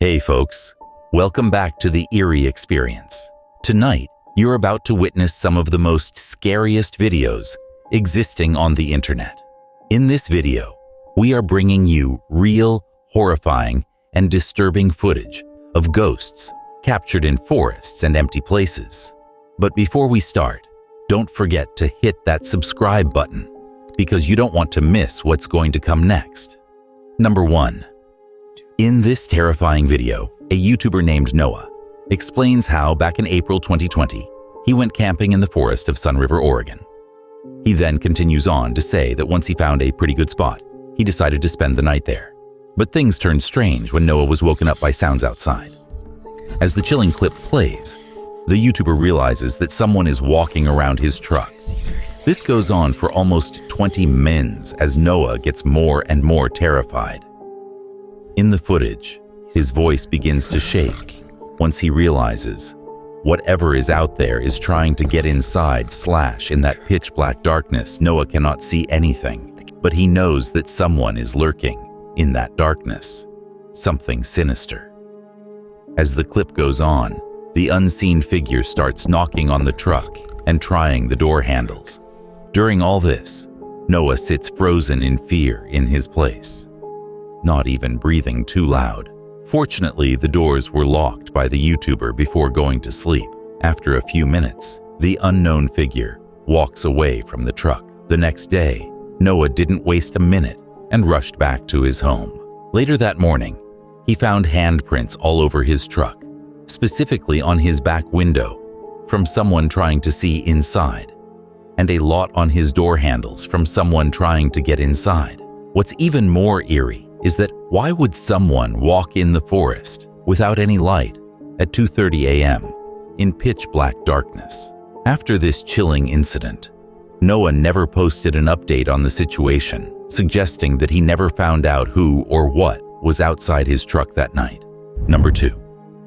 Hey folks, welcome back to the Eerie experience. Tonight, you're about to witness some of the most scariest videos existing on the internet. In this video, we are bringing you real, horrifying, and disturbing footage of ghosts captured in forests and empty places. But before we start, don't forget to hit that subscribe button because you don't want to miss what's going to come next. Number 1. In this terrifying video, a YouTuber named Noah explains how back in April 2020, he went camping in the forest of Sun River, Oregon. He then continues on to say that once he found a pretty good spot, he decided to spend the night there. But things turned strange when Noah was woken up by sounds outside. As the chilling clip plays, the YouTuber realizes that someone is walking around his truck. This goes on for almost 20 minutes as Noah gets more and more terrified. In the footage, his voice begins to shake once he realizes whatever is out there is trying to get inside. In that pitch black darkness, Noah cannot see anything, but he knows that someone is lurking in that darkness, something sinister. As the clip goes on, the unseen figure starts knocking on the truck and trying the door handles. During all this, Noah sits frozen in fear in his place, not even breathing too loud. Fortunately, the doors were locked by the YouTuber before going to sleep. After a few minutes, the unknown figure walks away from the truck. The next day, Noah didn't waste a minute and rushed back to his home. Later that morning, he found handprints all over his truck, specifically on his back window, from someone trying to see inside, and a lot on his door handles from someone trying to get inside. What's even more eerie is that why would someone walk in the forest without any light at 2:30 a.m. in pitch black darkness? After this chilling incident, Noah never posted an update on the situation, suggesting that he never found out who or what was outside his truck that night. Number 2.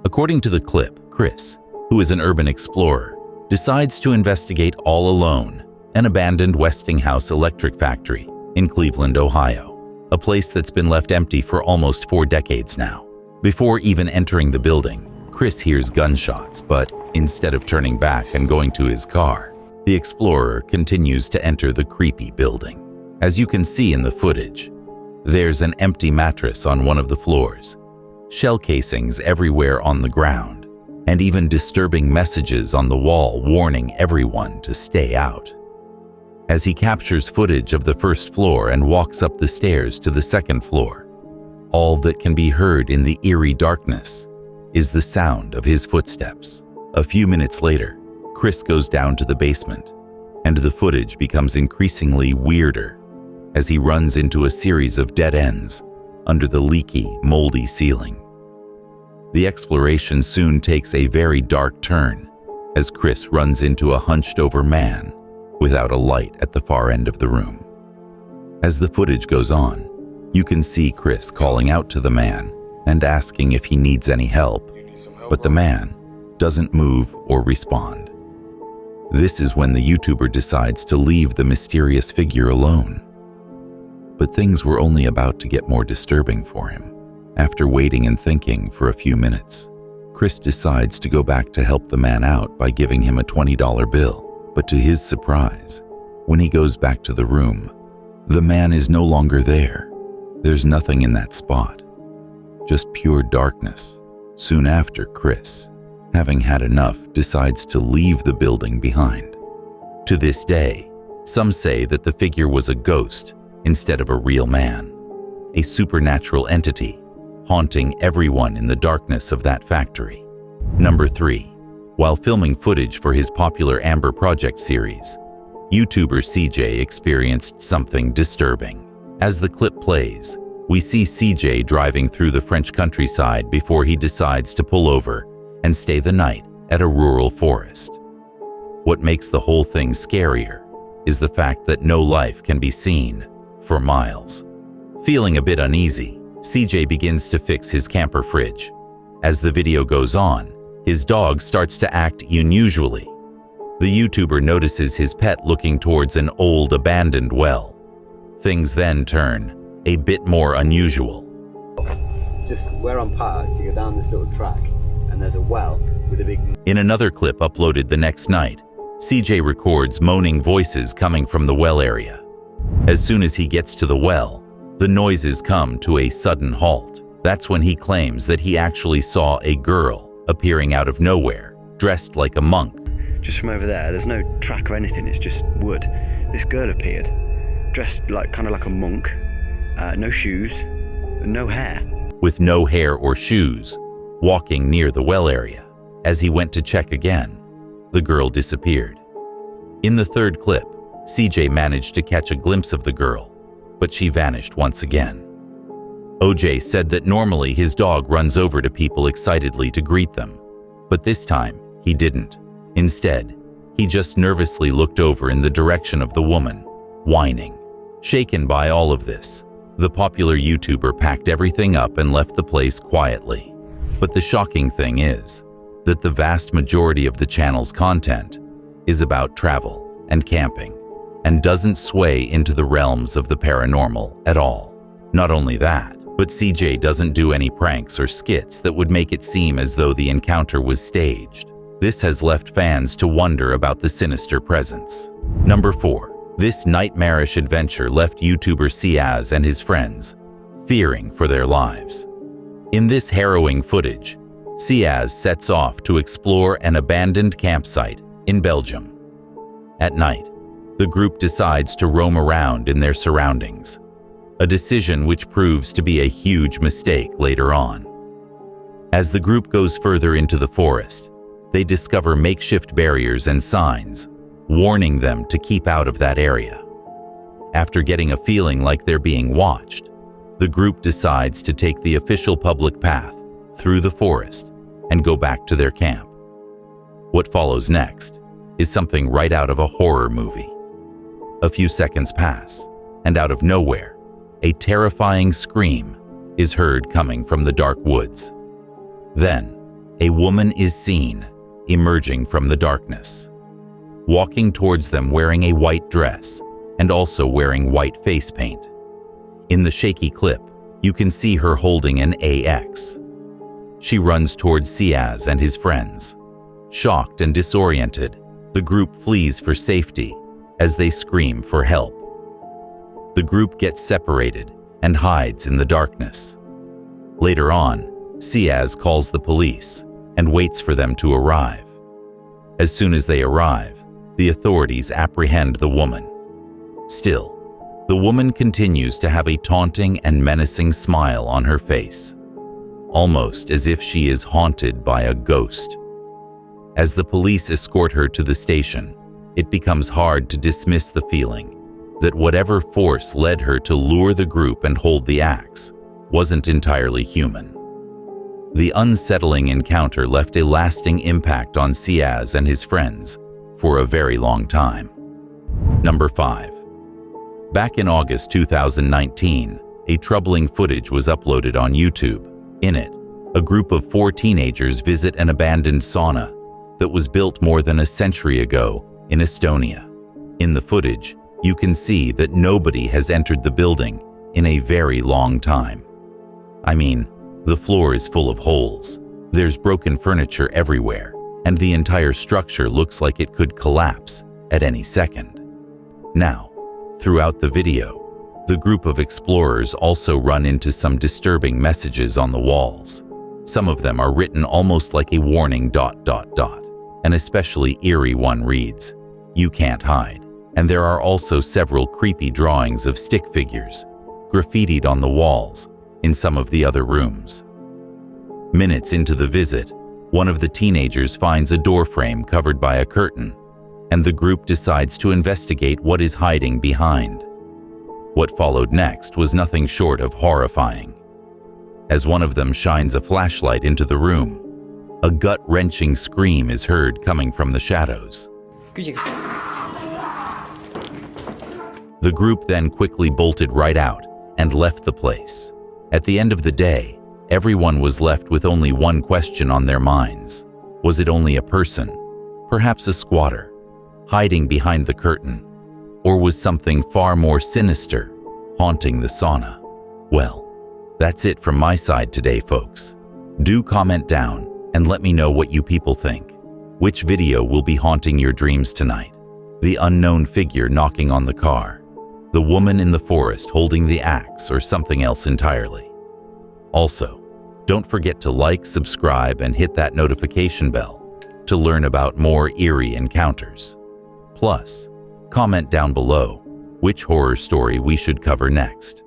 According to the clip, Chris, who is an urban explorer, decides to investigate all alone an abandoned Westinghouse electric factory in Cleveland, Ohio, a place that's been left empty for almost 4 decades now. Before even entering the building, Chris hears gunshots, but instead of turning back and going to his car, the explorer continues to enter the creepy building. As you can see in the footage, there's an empty mattress on one of the floors, shell casings everywhere on the ground, and even disturbing messages on the wall warning everyone to stay out. As he captures footage of the first floor and walks up the stairs to the second floor, all that can be heard in the eerie darkness is the sound of his footsteps. A few minutes later, Chris goes down to the basement, and the footage becomes increasingly weirder as he runs into a series of dead ends under the leaky, moldy ceiling. The exploration soon takes a very dark turn as Chris runs into a hunched-over man without a light at the far end of the room. As the footage goes on, you can see Chris calling out to the man and asking if he needs any help, but the man doesn't move or respond. This is when the YouTuber decides to leave the mysterious figure alone. But things were only about to get more disturbing for him. After waiting and thinking for a few minutes, Chris decides to go back to help the man out by giving him a $20 bill. But to his surprise, when he goes back to the room, the man is no longer there. There's nothing in that spot, just pure darkness. Soon after, Chris, having had enough, decides to leave the building behind. To this day, some say that the figure was a ghost instead of a real man, a supernatural entity haunting everyone in the darkness of that factory. Number 3. While filming footage for his popular Amber Project series, YouTuber CJ experienced something disturbing. As the clip plays, we see CJ driving through the French countryside before he decides to pull over and stay the night at a rural forest. What makes the whole thing scarier is the fact that no life can be seen for miles. Feeling a bit uneasy, CJ begins to fix his camper fridge. As the video goes on, his dog starts to act unusually. The YouTuber notices his pet looking towards an old abandoned well. Things then turn a bit more unusual. just we're on parks, you go down this little track, and there's a well with a big... In another clip uploaded the next night, CJ records moaning voices coming from the well area. As soon as he gets to the well, the noises come to a sudden halt. That's when he claims that he actually saw a girl appearing out of nowhere, dressed like a monk. Just from over there's no track or anything, it's just wood. This girl appeared, dressed kind of like a monk, no shoes, no hair. With no hair or shoes, walking near the well area. As he went to check again, the girl disappeared. In the third clip, CJ managed to catch a glimpse of the girl, but she vanished once again. OJ said that normally his dog runs over to people excitedly to greet them, but this time he didn't. Instead, he just nervously looked over in the direction of the woman, whining. Shaken by all of this, the popular YouTuber packed everything up and left the place quietly. But the shocking thing is that the vast majority of the channel's content is about travel and camping and doesn't sway into the realms of the paranormal at all. Not only that, but CJ doesn't do any pranks or skits that would make it seem as though the encounter was staged. This has left fans to wonder about the sinister presence. Number 4. This nightmarish adventure left YouTuber Ciaz and his friends fearing for their lives. In this harrowing footage, Ciaz sets off to explore an abandoned campsite in Belgium. At night, the group decides to roam around in their surroundings, a decision which proves to be a huge mistake later on. As the group goes further into the forest, they discover makeshift barriers and signs, warning them to keep out of that area. After getting a feeling like they're being watched, the group decides to take the official public path through the forest and go back to their camp. What follows next is something right out of a horror movie. A few seconds pass, and out of nowhere, a terrifying scream is heard coming from the dark woods. Then, a woman is seen emerging from the darkness, walking towards them wearing a white dress and also wearing white face paint. In the shaky clip, you can see her holding an AX. She runs towards Ciaz and his friends. Shocked and disoriented, the group flees for safety as they scream for help. The group gets separated and hides in the darkness. Later on, Ciaz calls the police and waits for them to arrive. As soon as they arrive, the authorities apprehend the woman. Still, the woman continues to have a taunting and menacing smile on her face, almost as if she is haunted by a ghost. As the police escort her to the station, it becomes hard to dismiss the feeling that whatever force led her to lure the group and hold the axe wasn't entirely human. The unsettling encounter left a lasting impact on Ciaz and his friends for a very long time. Number 5. Back in August 2019, a troubling footage was uploaded on YouTube. In it, a group of 4 teenagers visit an abandoned sauna that was built more than a century ago in Estonia. In the footage, you can see that nobody has entered the building in a very long time. I mean, the floor is full of holes, there's broken furniture everywhere, and the entire structure looks like it could collapse at any second. Now, throughout the video, the group of explorers also run into some disturbing messages on the walls. Some of them are written almost like a warning ... An especially eerie one reads, "You can't hide." And there are also several creepy drawings of stick figures, graffitied on the walls in some of the other rooms. Minutes into the visit, one of the teenagers finds a door frame covered by a curtain, and the group decides to investigate what is hiding behind. What followed next was nothing short of horrifying. As one of them shines a flashlight into the room, a gut-wrenching scream is heard coming from the shadows. The group then quickly bolted right out and left the place. At the end of the day, everyone was left with only one question on their minds. Was it only a person, perhaps a squatter, hiding behind the curtain? Or was something far more sinister haunting the sauna? Well, That's it from my side today, folks. Do comment down and let me know what you people think. Which video will be haunting your dreams tonight? The unknown figure knocking on the car, the woman in the forest holding the axe, or something else entirely? Also, don't forget to like, subscribe, and hit that notification bell to learn about more eerie encounters. Plus, comment down below which horror story we should cover next.